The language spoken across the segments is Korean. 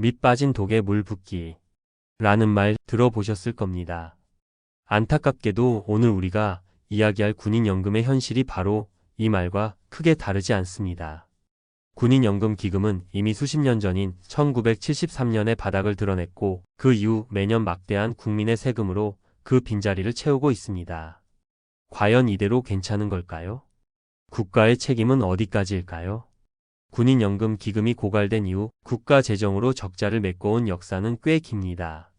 밑 빠진 독에 물 붓기 라는 말 들어보셨을 겁니다. 안타깝게도 오늘 우리가 이야기할 군인연금의 현실이 바로 이 말과 크게 다르지 않습니다. 군인연금 기금은 이미 수십 년 전인 1973년에 바닥을 드러냈고 그 이후 매년 막대한 국민의 세금으로 그 빈자리를 채우고 있습니다. 과연 이대로 괜찮은 걸까요? 국가의 책임은 어디까지일까요? 군인연금 기금이 고갈된 이후 국가 재정으로 적자를 메꿔온 역사는 꽤 깁니다.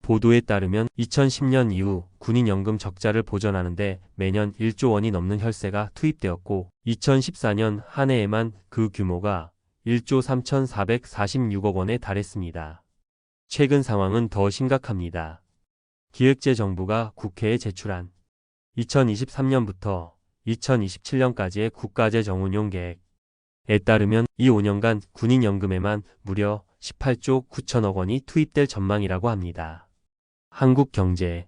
보도에 따르면 2010년 이후 군인연금 적자를 보전하는데 매년 1조 원이 넘는 혈세가 투입되었고 2014년 한 해에만 그 규모가 1조 3,446억 원에 달했습니다. 최근 상황은 더 심각합니다. 기획재정부가 국회에 제출한 2023년부터 2027년까지의 국가재정운용 계획에 따르면 이 5년간 군인연금에만 무려 18조 9천억 원이 투입될 전망이라고 합니다. 한국경제의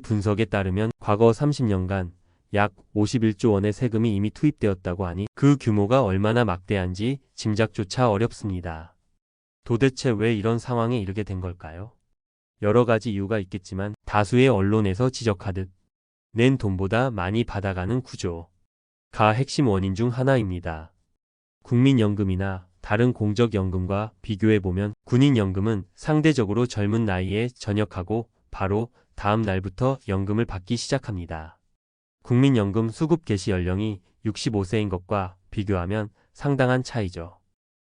분석에 따르면 과거 30년간 약 51조 원의 세금이 이미 투입되었다고 하니 그 규모가 얼마나 막대한지 짐작조차 어렵습니다. 도대체 왜 이런 상황에 이르게 된 걸까요? 여러 가지 이유가 있겠지만 다수의 언론에서 지적하듯 낸 돈보다 많이 받아가는 구조가 핵심 원인 중 하나입니다. 국민연금이나 다른 공적연금과 비교해보면 군인연금은 상대적으로 젊은 나이에 전역하고 바로 다음 날부터 연금을 받기 시작합니다. 국민연금 수급 개시 연령이 65세인 것과 비교하면 상당한 차이죠.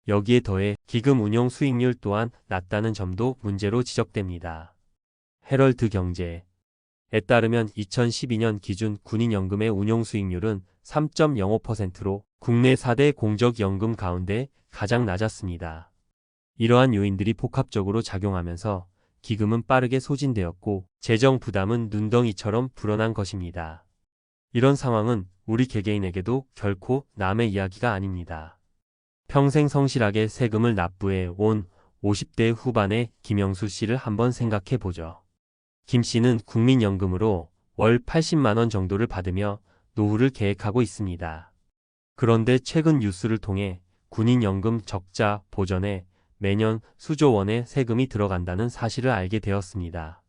여기에 더해 기금 운용 수익률 또한 낮다는 점도 문제로 지적됩니다. 헤럴드 경제에 따르면 2012년 기준 군인연금의 운용 수익률은 3.05%로 국내 4대 공적연금 가운데 가장 낮았습니다. 이러한 요인들이 복합적으로 작용하면서 기금은 빠르게 소진되었고 재정 부담은 눈덩이처럼 불어난 것입니다. 이런 상황은 우리 개개인에게도 결코 남의 이야기가 아닙니다. 평생 성실하게 세금을 납부해 온 50대 후반의 김영수 씨를 한번 생각해 보죠. 김 씨는 국민연금으로 월 80만 원 정도를 받으며 노후를 계획하고 있습니다. 그런데 최근 뉴스를 통해 군인연금 적자 보전에 매년 수조 원의 세금이 들어간다는 사실을 알게 되었습니다.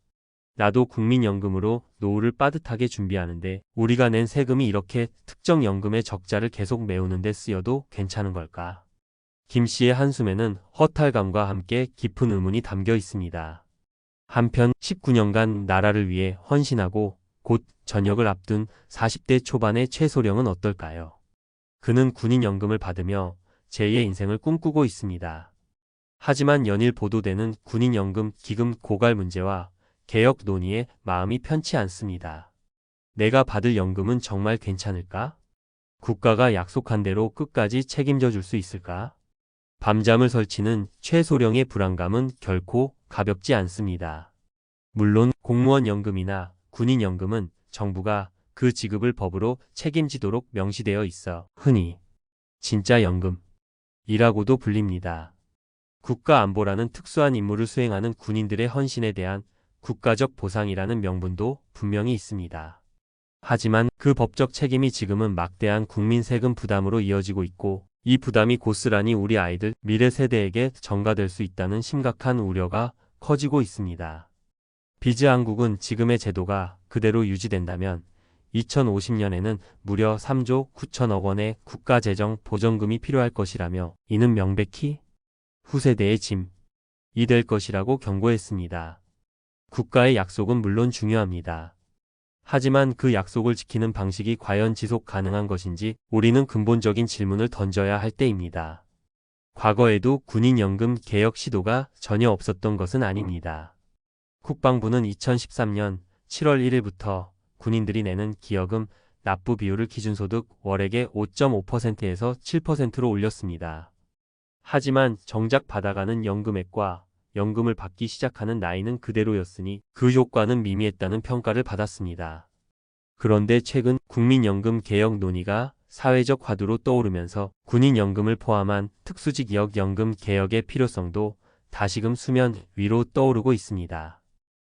나도 국민연금으로 노후를 빠듯하게 준비하는데 우리가 낸 세금이 이렇게 특정 연금의 적자를 계속 메우는 데 쓰여도 괜찮은 걸까? 김 씨의 한숨에는 허탈감과 함께 깊은 의문이 담겨 있습니다. 한편 19년간 나라를 위해 헌신하고 곧 전역을 앞둔 40대 초반의 최소령은 어떨까요? 그는 군인연금을 받으며 제2의 인생을 꿈꾸고 있습니다. 하지만 연일 보도되는 군인연금 기금 고갈 문제와 개혁 논의에 마음이 편치 않습니다. 내가 받을 연금은 정말 괜찮을까? 국가가 약속한 대로 끝까지 책임져 줄 수 있을까? 밤잠을 설치는 최소령의 불안감은 결코 가볍지 않습니다. 물론 공무원 연금이나 군인 연금은 정부가 그 지급을 법으로 책임지도록 명시되어 있어 흔히 진짜 연금이라고도 불립니다. 국가안보라는 특수한 임무를 수행하는 군인들의 헌신에 대한 국가적 보상이라는 명분도 분명히 있습니다. 하지만 그 법적 책임이 지금은 막대한 국민 세금 부담으로 이어지고 있고 이 부담이 고스란히 우리 아이들 미래 세대에게 전가될 수 있다는 심각한 우려가 커지고 있습니다. 비즈한국은 지금의 제도가 그대로 유지된다면 2050년에는 무려 3조 9천억 원의 국가재정 보전금이 필요할 것이라며 이는 명백히 후세대의 짐이 될 것이라고 경고했습니다. 국가의 약속은 물론 중요합니다. 하지만 그 약속을 지키는 방식이 과연 지속 가능한 것인지 우리는 근본적인 질문을 던져야 할 때입니다. 과거에도 군인연금 개혁 시도가 전혀 없었던 것은 아닙니다. 국방부는 2013년 7월 1일부터 군인들이 내는 기여금 납부 비율을 기준소득 월액의 5.5%에서 7%로 올렸습니다. 하지만 정작 받아가는 연금액과 연금을 받기 시작하는 나이는 그대로였으니 그 효과는 미미했다는 평가를 받았습니다. 그런데 최근 국민연금 개혁 논의가 사회적 화두로 떠오르면서 군인연금을 포함한 특수직 연금 개혁의 필요성도 다시금 수면 위로 떠오르고 있습니다.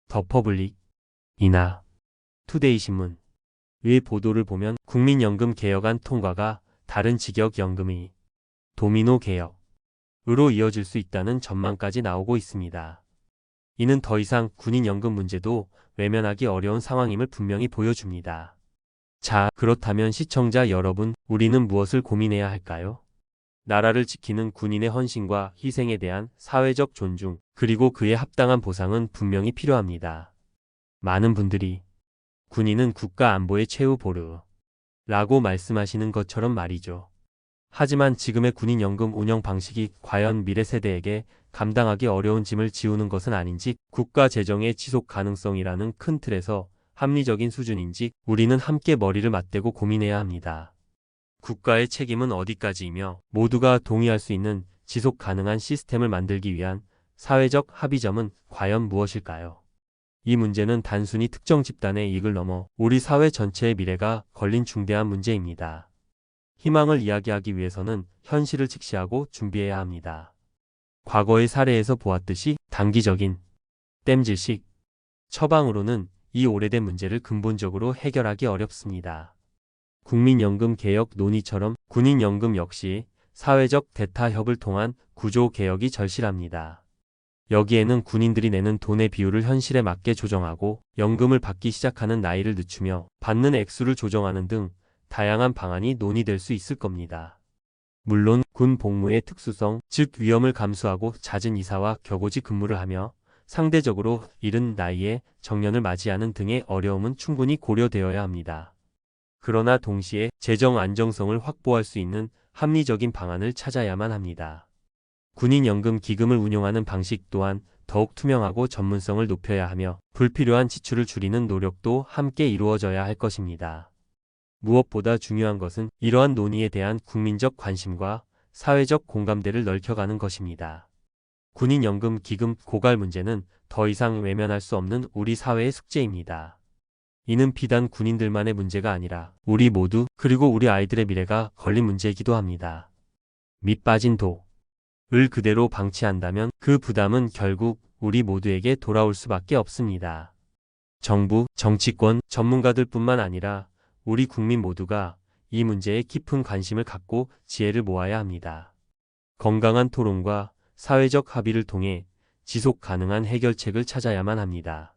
더 퍼블릭이나 투데이신문의 보도를 보면 국민연금 개혁안 통과가 다른 직역연금의 도미노 개혁 이어질 수 있다는 전망까지 나오고 있습니다. 이는 더 이상 군인연금 문제도 외면하기 어려운 상황임을 분명히 보여줍니다. 자, 그렇다면 시청자 여러분, 우리는 무엇을 고민해야 할까요? 나라를 지키는 군인의 헌신과 희생에 대한 사회적 존중, 그리고 그에 합당한 보상은 분명히 필요합니다. 많은 분들이 군인은 국가 안보의 최후 보루라고 말씀하시는 것처럼 말이죠. 하지만 지금의 군인연금 운영 방식이 과연 미래 세대에게 감당하기 어려운 짐을 지우는 것은 아닌지, 국가 재정의 지속 가능성이라는 큰 틀에서 합리적인 수준인지 우리는 함께 머리를 맞대고 고민해야 합니다. 국가의 책임은 어디까지이며 모두가 동의할 수 있는 지속 가능한 시스템을 만들기 위한 사회적 합의점은 과연 무엇일까요? 이 문제는 단순히 특정 집단의 이익을 넘어 우리 사회 전체의 미래가 걸린 중대한 문제입니다. 희망을 이야기하기 위해서는 현실을 직시하고 준비해야 합니다. 과거의 사례에서 보았듯이 단기적인 땜질식 처방으로는 이 오래된 문제를 근본적으로 해결하기 어렵습니다. 국민연금 개혁 논의처럼 군인연금 역시 사회적 대타협을 통한 구조 개혁이 절실합니다. 여기에는 군인들이 내는 돈의 비율을 현실에 맞게 조정하고 연금을 받기 시작하는 나이를 늦추며 받는 액수를 조정하는 등 다양한 방안이 논의될 수 있을 겁니다. 물론 군 복무의 특수성, 즉 위험을 감수하고 잦은 이사와 격오지 근무를 하며 상대적으로 이른 나이에 정년을 맞이하는 등의 어려움은 충분히 고려되어야 합니다. 그러나 동시에 재정 안정성을 확보할 수 있는 합리적인 방안을 찾아야만 합니다. 군인연금 기금을 운용하는 방식 또한 더욱 투명하고 전문성을 높여야 하며 불필요한 지출을 줄이는 노력도 함께 이루어져야 할 것입니다. 무엇보다 중요한 것은 이러한 논의에 대한 국민적 관심과 사회적 공감대를 넓혀가는 것입니다. 군인연금 기금 고갈 문제는 더 이상 외면할 수 없는 우리 사회의 숙제입니다. 이는 비단 군인들만의 문제가 아니라 우리 모두, 그리고 우리 아이들의 미래가 걸린 문제이기도 합니다. 밑 빠진 돌을 그대로 방치한다면 그 부담은 결국 우리 모두에게 돌아올 수밖에 없습니다. 정부, 정치권, 전문가들뿐만 아니라 우리 국민 모두가 이 문제에 깊은 관심을 갖고 지혜를 모아야 합니다. 건강한 토론과 사회적 합의를 통해 지속 가능한 해결책을 찾아야만 합니다.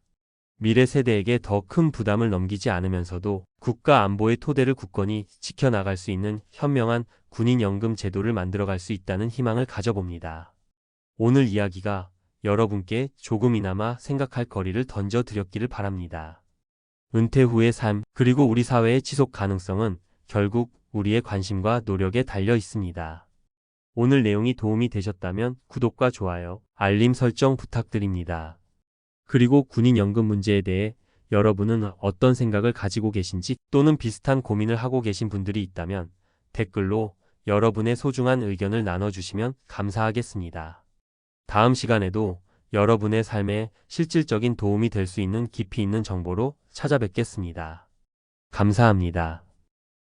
미래 세대에게 더 큰 부담을 넘기지 않으면서도 국가 안보의 토대를 굳건히 지켜나갈 수 있는 현명한 군인연금 제도를 만들어갈 수 있다는 희망을 가져봅니다. 오늘 이야기가 여러분께 조금이나마 생각할 거리를 던져드렸기를 바랍니다. 은퇴 후의 삶, 그리고 우리 사회의 지속 가능성은 결국 우리의 관심과 노력에 달려 있습니다. 오늘 내용이 도움이 되셨다면 구독과 좋아요, 알림 설정 부탁드립니다. 그리고 군인연금 문제에 대해 여러분은 어떤 생각을 가지고 계신지, 또는 비슷한 고민을 하고 계신 분들이 있다면 댓글로 여러분의 소중한 의견을 나눠주시면 감사하겠습니다. 다음 시간에도 여러분의 삶에 실질적인 도움이 될 수 있는 깊이 있는 정보로 찾아뵙겠습니다. 감사합니다.